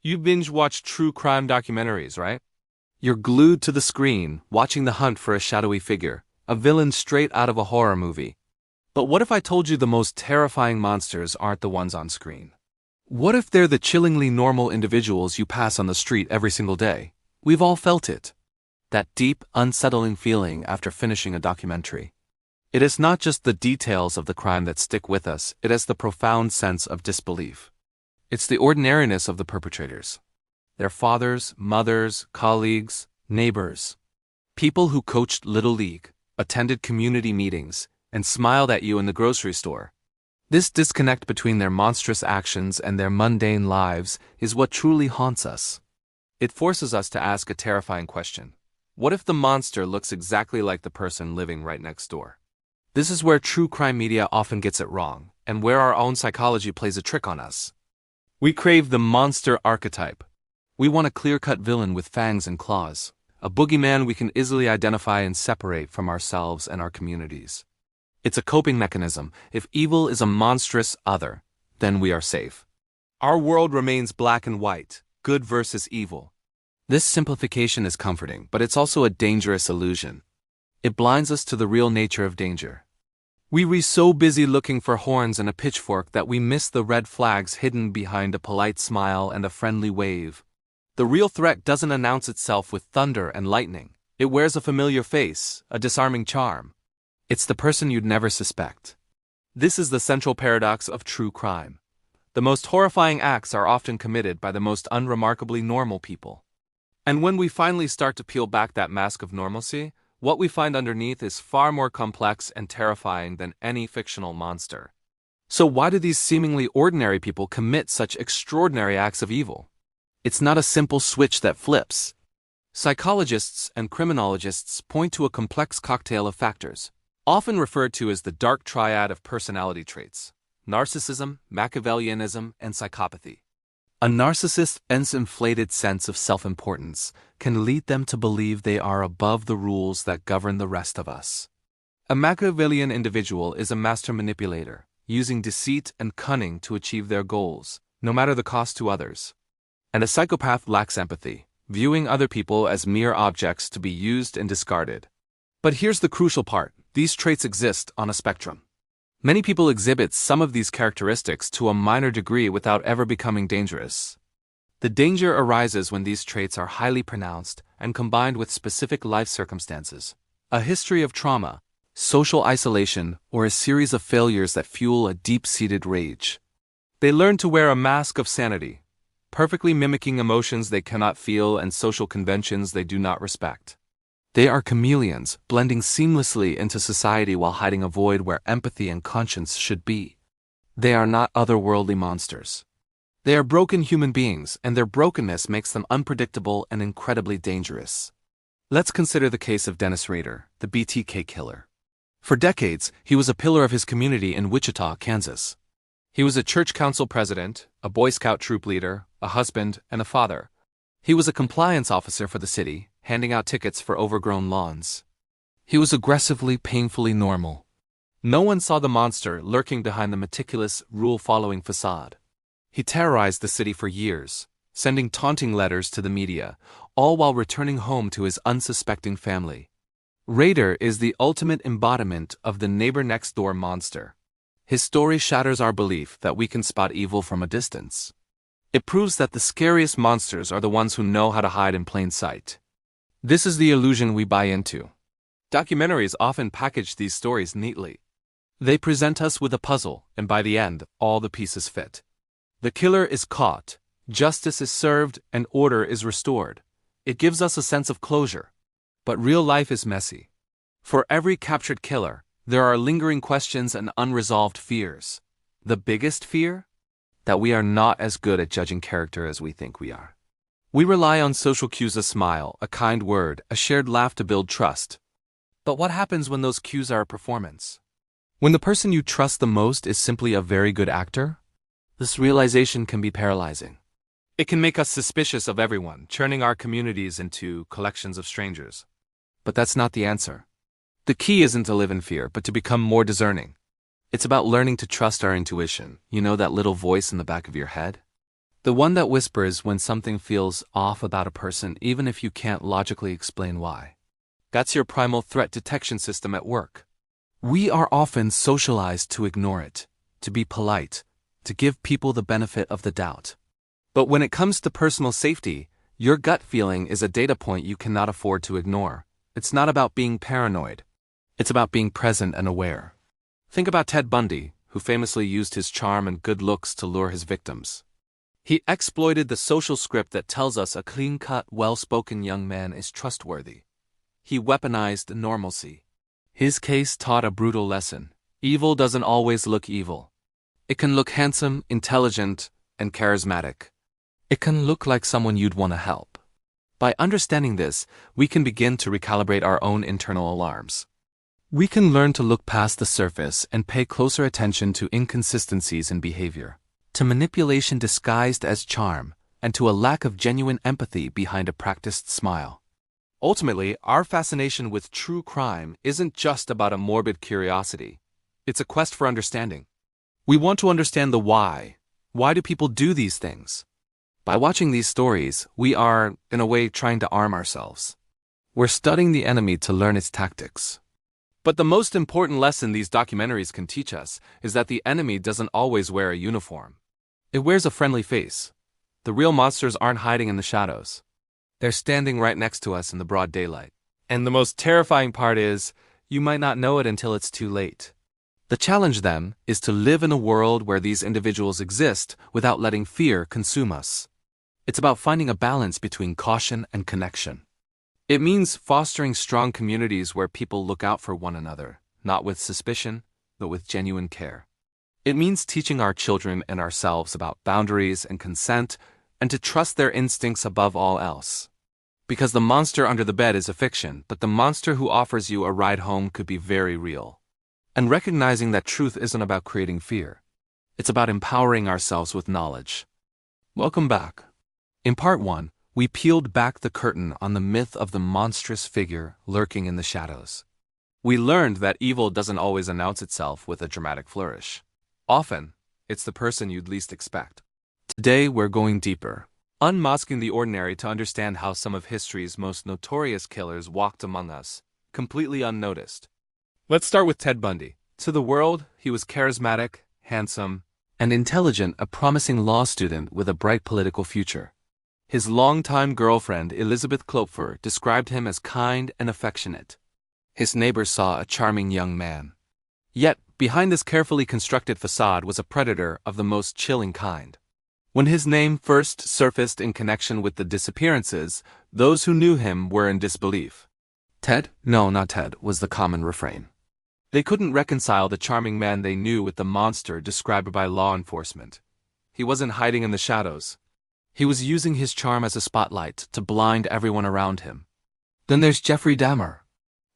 You binge-watch true crime documentaries, right? You're glued to the screen, watching the hunt for a shadowy figure, a villain straight out of a horror movie. But what if I told you the most terrifying monsters aren't the ones on screen? What if they're the chillingly normal individuals you pass on the street every single day? We've all felt it. That deep, unsettling feeling after finishing a documentary. It is not just the details of the crime that stick with us, it is the profound sense of disbelief. It's the ordinariness of the perpetrators. Their fathers, mothers, colleagues, neighbors. People who coached Little League, attended community meetings, and smiled at you in the grocery store. This disconnect between their monstrous actions and their mundane lives is what truly haunts us. It forces us to ask a terrifying question. What if the monster looks exactly like the person living right next door? This is where true crime media often gets it wrong, and where our own psychology plays a trick on us. We crave the monster archetype. We want a clear-cut villain with fangs and claws, a boogeyman we can easily identify and separate from ourselves and our communities. It's a coping mechanism. If evil is a monstrous other, then we are safe. Our world remains black and white, good versus evil. This simplification is comforting, but it's also a dangerous illusion. It blinds us to the real nature of danger. We're so busy looking for horns and a pitchfork that we miss the red flags hidden behind a polite smile and a friendly wave. The real threat doesn't announce itself with thunder and lightning. It wears a familiar face, a disarming charm. It's the person you'd never suspect. This is the central paradox of true crime. The most horrifying acts are often committed by the most unremarkably normal people. And when we finally start to peel back that mask of normalcy, what we find underneath is far more complex and terrifying than any fictional monster. So why do these seemingly ordinary people commit such extraordinary acts of evil? It's not a simple switch that flips. Psychologists and criminologists point to a complex cocktail of factors, often referred to as the dark triad of personality traits: narcissism, Machiavellianism, and psychopathy. A narcissist's inflated sense of self-importance can lead them to believe they are above the rules that govern the rest of us. A Machiavellian individual is a master manipulator, using deceit and cunning to achieve their goals, no matter the cost to others. And a psychopath lacks empathy, viewing other people as mere objects to be used and discarded. But here's the crucial part: these traits exist on a spectrum. Many people exhibit some of these characteristics to a minor degree without ever becoming dangerous. The danger arises when these traits are highly pronounced and combined with specific life circumstances, a history of trauma, social isolation, or a series of failures that fuel a deep-seated rage. They learn to wear a mask of sanity, perfectly mimicking emotions they cannot feel and social conventions they do not respect. They are chameleons, blending seamlessly into society while hiding a void where empathy and conscience should be. They are not otherworldly monsters. They are broken human beings, and their brokenness makes them unpredictable and incredibly dangerous. Let's consider the case of Dennis Rader, the BTK killer. For decades, he was a pillar of his community in Wichita, Kansas. He was a church council president, a Boy Scout troop leader, a husband, and a father. He was a compliance officer for the city, handing out tickets for overgrown lawns. He was aggressively, painfully normal. No one saw the monster lurking behind the meticulous, rule-following facade. He terrorized the city for years, sending taunting letters to the media, all while returning home to his unsuspecting family. Rader is the ultimate embodiment of the neighbor-next-door monster. His story shatters our belief that we can spot evil from a distance. It proves that the scariest monsters are the ones who know how to hide in plain sight. This is the illusion we buy into. Documentaries often package these stories neatly. They present us with a puzzle, and by the end, all the pieces fit. The killer is caught, justice is served, and order is restored. It gives us a sense of closure. But real life is messy. For every captured killer, there are lingering questions and unresolved fears. The biggest fear? That we are not as good at judging character as we think we are. We rely on social cues: a smile, a kind word, a shared laugh to build trust. But what happens when those cues are a performance? When the person you trust the most is simply a very good actor? This realization can be paralyzing. It can make us suspicious of everyone, churning our communities into collections of strangers. But that's not the answer. The key isn't to live in fear, but to become more discerning. It's about learning to trust our intuition, that little voice in the back of your head. The one that whispers when something feels off about a person even if you can't logically explain why. That's your primal threat detection system at work. We are often socialized to ignore it, to be polite, to give people the benefit of the doubt. But when it comes to personal safety, your gut feeling is a data point you cannot afford to ignore. It's not about being paranoid. It's about being present and aware. Think about Ted Bundy, who famously used his charm and good looks to lure his victims. He exploited the social script that tells us a clean-cut, well-spoken young man is trustworthy. He weaponized normalcy. His case taught a brutal lesson. Evil doesn't always look evil. It can look handsome, intelligent, and charismatic. It can look like someone you'd want to help. By understanding this, we can begin to recalibrate our own internal alarms. We can learn to look past the surface and pay closer attention to inconsistencies in behavior, to manipulation disguised as charm, and to a lack of genuine empathy behind a practiced smile. Ultimately, our fascination with true crime isn't just about a morbid curiosity. It's a quest for understanding. We want to understand the why. Why do people do these things? By watching these stories, we are, in a way, trying to arm ourselves. We're studying the enemy to learn its tactics. But the most important lesson these documentaries can teach us is that the enemy doesn't always wear a uniform. It wears a friendly face. The real monsters aren't hiding in the shadows. They're standing right next to us in the broad daylight. And the most terrifying part is, you might not know it until it's too late. The challenge, then, is to live in a world where these individuals exist without letting fear consume us. It's about finding a balance between caution and connection. It means fostering strong communities where people look out for one another, not with suspicion, but with genuine care. It means teaching our children and ourselves about boundaries and consent, and to trust their instincts above all else. Because the monster under the bed is a fiction, but the monster who offers you a ride home could be very real. And recognizing that truth isn't about creating fear. It's about empowering ourselves with knowledge. Welcome back. In part 1, we peeled back the curtain on the myth of the monstrous figure lurking in the shadows. We learned that evil doesn't always announce itself with a dramatic flourish. Often, it's the person you'd least expect. Today, we're going deeper, unmasking the ordinary to understand how some of history's most notorious killers walked among us, completely unnoticed. Let's start with Ted Bundy. To the world, he was charismatic, handsome, and intelligent, a promising law student with a bright political future. His longtime girlfriend, Elizabeth Klopfer, described him as kind and affectionate. His neighbors saw a charming young man. Yet, behind this carefully constructed facade was a predator of the most chilling kind. When his name first surfaced in connection with the disappearances, those who knew him were in disbelief. Ted? No, not Ted, was the common refrain. They couldn't reconcile the charming man they knew with the monster described by law enforcement. He wasn't hiding in the shadows. He was using his charm as a spotlight to blind everyone around him. Then there's Jeffrey Dahmer.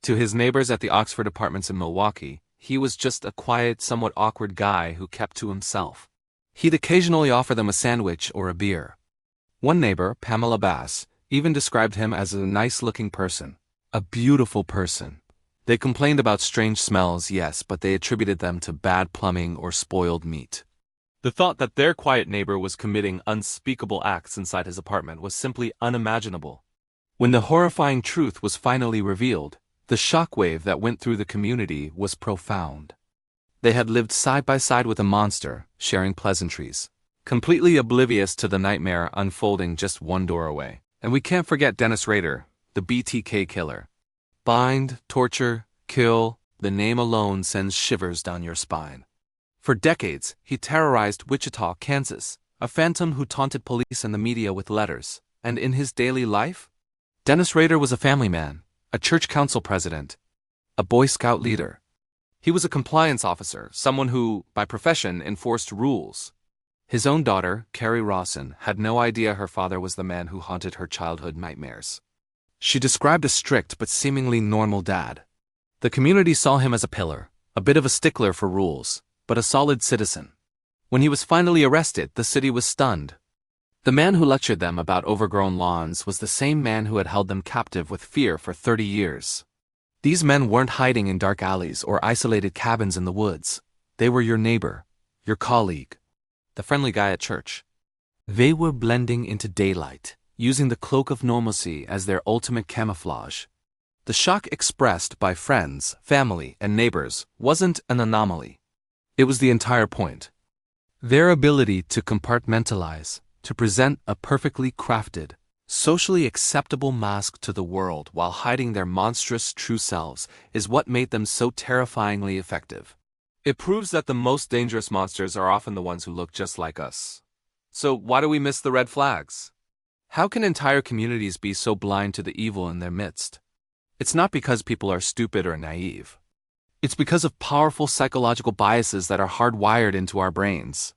To his neighbors at the Oxford Apartments in Milwaukee, he was just a quiet, somewhat awkward guy who kept to himself. He'd occasionally offer them a sandwich or a beer. One neighbor, Pamela Bass, even described him as a nice-looking person. A beautiful person. They complained about strange smells, yes, but they attributed them to bad plumbing or spoiled meat. The thought that their quiet neighbor was committing unspeakable acts inside his apartment was simply unimaginable. When the horrifying truth was finally revealed, the shockwave that went through the community was profound. They had lived side by side with a monster, sharing pleasantries, completely oblivious to the nightmare unfolding just one door away. And we can't forget Dennis Rader, the BTK killer. Bind, torture, kill, the name alone sends shivers down your spine. For decades, he terrorized Wichita, Kansas, a phantom who taunted police and the media with letters. And in his daily life? Dennis Rader was a family man, a church council president, a Boy Scout leader. He was a compliance officer, someone who, by profession, enforced rules. His own daughter, Carrie Rawson, had no idea her father was the man who haunted her childhood nightmares. She described a strict but seemingly normal dad. The community saw him as a pillar, a bit of a stickler for rules, but a solid citizen. When he was finally arrested, the city was stunned. The man who lectured them about overgrown lawns was the same man who had held them captive with fear for 30 years. These men weren't hiding in dark alleys or isolated cabins in the woods. They were your neighbor, your colleague, the friendly guy at church. They were blending into daylight, using the cloak of normalcy as their ultimate camouflage. The shock expressed by friends, family, and neighbors wasn't an anomaly. It was the entire point. Their ability to compartmentalize, to present a perfectly crafted, socially acceptable mask to the world while hiding their monstrous true selves is what made them so terrifyingly effective. It proves that the most dangerous monsters are often the ones who look just like us. So why do we miss the red flags? How can entire communities be so blind to the evil in their midst? It's not because people are stupid or naive. It's because of powerful psychological biases that are hardwired into our brains.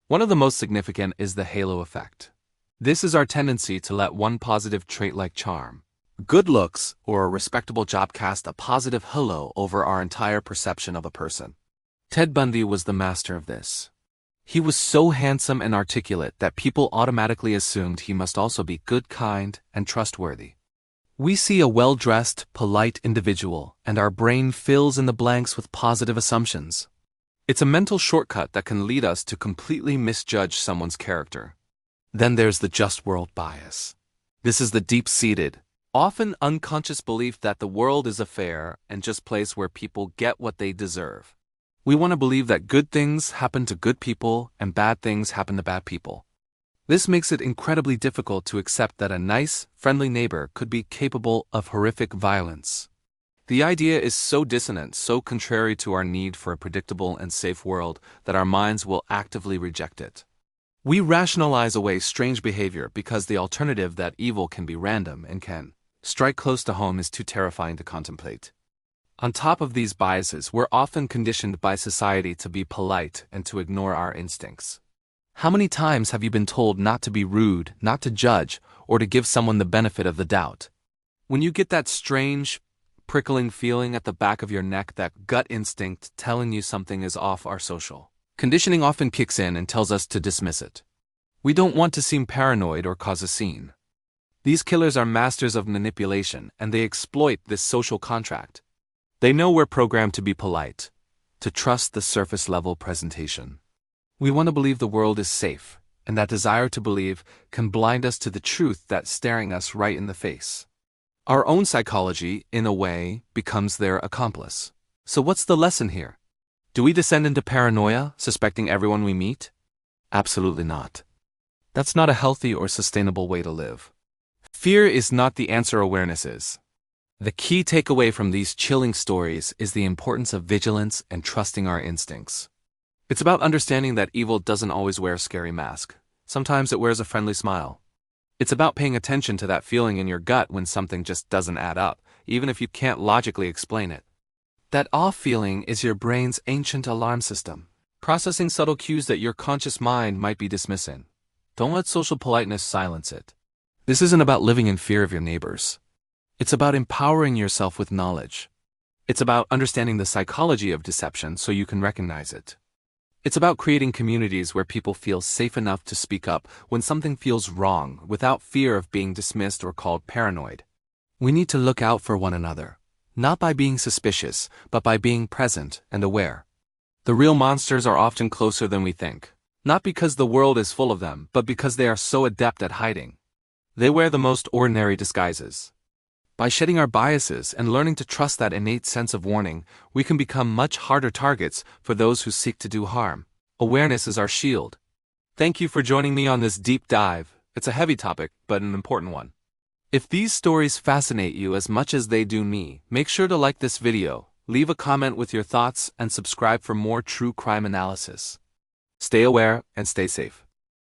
One of the most significant is the halo effect. This is our tendency to let one positive trait like charm, good looks, or a respectable job cast a positive halo over our entire perception of a person. Ted Bundy was the master of this. He was so handsome and articulate that people automatically assumed he must also be good, kind, and trustworthy. We see a well-dressed, polite individual, and our brain fills in the blanks with positive assumptions. It's a mental shortcut that can lead us to completely misjudge someone's character. Then there's the just world bias. This is the deep-seated, often unconscious belief that the world is a fair and just place where people get what they deserve. We want to believe that good things happen to good people and bad things happen to bad people. This makes it incredibly difficult to accept that a nice, friendly neighbor could be capable of horrific violence. The idea is so dissonant, so contrary to our need for a predictable and safe world that our minds will actively reject it. We rationalize away strange behavior because the alternative that evil can be random and can strike close to home is too terrifying to contemplate. On top of these biases, we're often conditioned by society to be polite and to ignore our instincts. How many times have you been told not to be rude, not to judge, or to give someone the benefit of the doubt? When you get that strange, prickling feeling at the back of your neck, that gut instinct telling you something is off, our social conditioning often kicks in and tells us to dismiss it. We don't want to seem paranoid or cause a scene. These killers are masters of manipulation, and they exploit this social contract. They know we're programmed to be polite, to trust the surface-level presentation. We want to believe the world is safe, and that desire to believe can blind us to the truth that's staring us right in the face. Our own psychology, in a way, becomes their accomplice. So what's the lesson here? Do we descend into paranoia, suspecting everyone we meet? Absolutely not. That's not a healthy or sustainable way to live. Fear is not the answer, awareness is. The key takeaway from these chilling stories is the importance of vigilance and trusting our instincts. It's about understanding that evil doesn't always wear a scary mask. Sometimes it wears a friendly smile. It's about paying attention to that feeling in your gut when something just doesn't add up, even if you can't logically explain it. That off feeling is your brain's ancient alarm system, processing subtle cues that your conscious mind might be dismissing. Don't let social politeness silence it. This isn't about living in fear of your neighbors. It's about empowering yourself with knowledge. It's about understanding the psychology of deception so you can recognize it. It's about creating communities where people feel safe enough to speak up when something feels wrong without fear of being dismissed or called paranoid. We need to look out for one another, not by being suspicious, but by being present and aware. The real monsters are often closer than we think, not because the world is full of them, but because they are so adept at hiding. They wear the most ordinary disguises. By shedding our biases and learning to trust that innate sense of warning, we can become much harder targets for those who seek to do harm. Awareness is our shield. Thank you for joining me on this deep dive. It's a heavy topic, but an important one. If these stories fascinate you as much as they do me, make sure to like this video, leave a comment with your thoughts, and subscribe for more true crime analysis. Stay aware and stay safe.